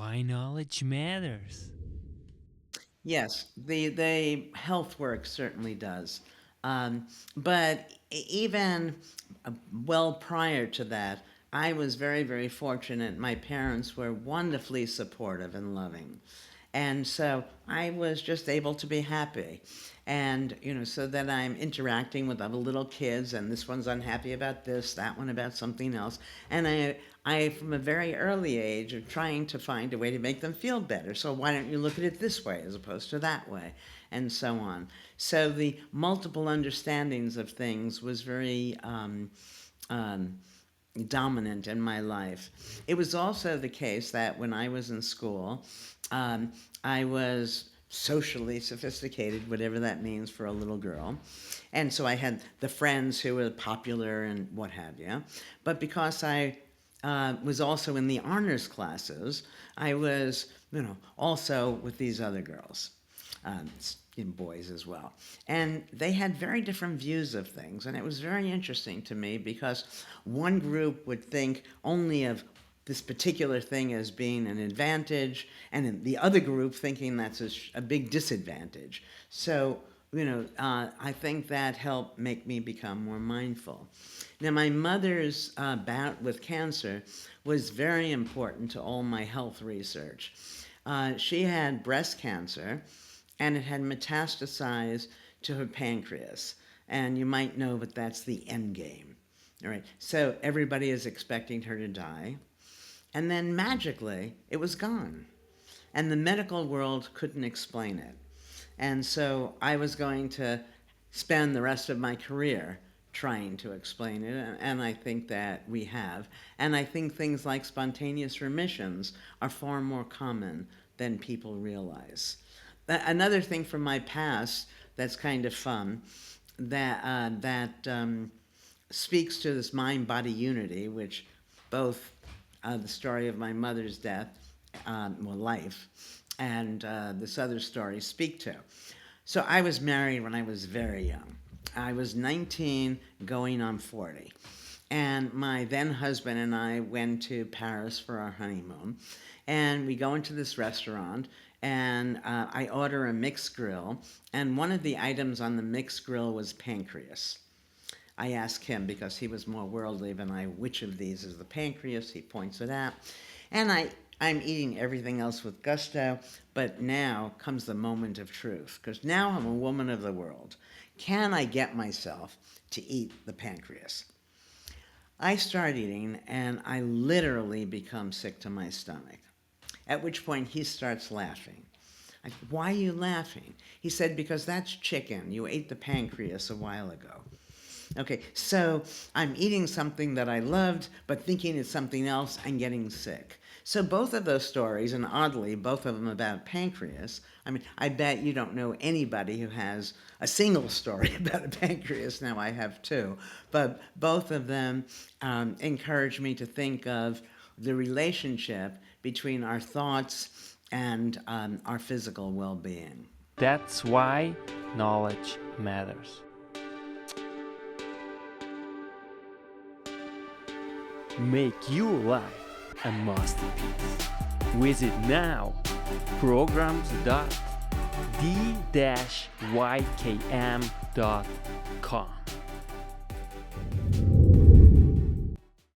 Why knowledge matters. Yes, the health work certainly does. But even well prior to that, I was very, very fortunate. My parents were wonderfully supportive and loving. And so I was just able to be happy. And, so that I'm interacting with other little kids, and this one's unhappy about this, that one about something else. And I, from a very early age, of trying to find a way to make them feel better. So why don't you look at it this way as opposed to that way, and so on. So the multiple understandings of things was very um, dominant in my life. It was also the case that when I was in school, I was socially sophisticated, whatever that means for a little girl. And so I had the friends who were popular and what have you. But because I was also in the honors classes, I was, also with these other girls, um, in boys as well. And they had very different views of things. And it was very interesting to me because one group would think only of this particular thing as being an advantage, and in the other group thinking that's a big disadvantage. So, I think that helped make me become more mindful. Now, my mother's bout with cancer was very important to all my health research. She had breast cancer, and it had metastasized to her pancreas. And you might know that that's the end game. All right. So everybody is expecting her to die. And then magically, it was gone. And the medical world couldn't explain it. And so I was going to spend the rest of my career trying to explain it, and I think that we have. And I think things like spontaneous remissions are far more common than people realize. Another thing from my past that's kind of fun that speaks to this mind-body unity, which both the story of my mother's death, life, and this other story speak to. So I was married when I was very young. I was 19 going on 40. And my then husband and I went to Paris for our honeymoon. And we go into this restaurant, and I order a mixed grill. And one of the items on the mixed grill was pancreas. I ask him, because he was more worldly than I, which of these is the pancreas. He points it out. And I'm eating everything else with gusto, but now comes the moment of truth, because now I'm a woman of the world. Can I get myself to eat the pancreas? I start eating, and I literally become sick to my stomach, at which point he starts laughing. Why are you laughing? He said, because that's chicken. You ate the pancreas a while ago. Okay, so I'm eating something that I loved, but thinking it's something else and getting sick. So both of those stories, and oddly, both of them about pancreas. I mean, I bet you don't know anybody who has a single story about a pancreas. Now I have two. But both of them encourage me to think of the relationship between our thoughts and our physical well-being. That's why knowledge matters. Make your life a masterpiece. Visit now programs.d-ykm.com.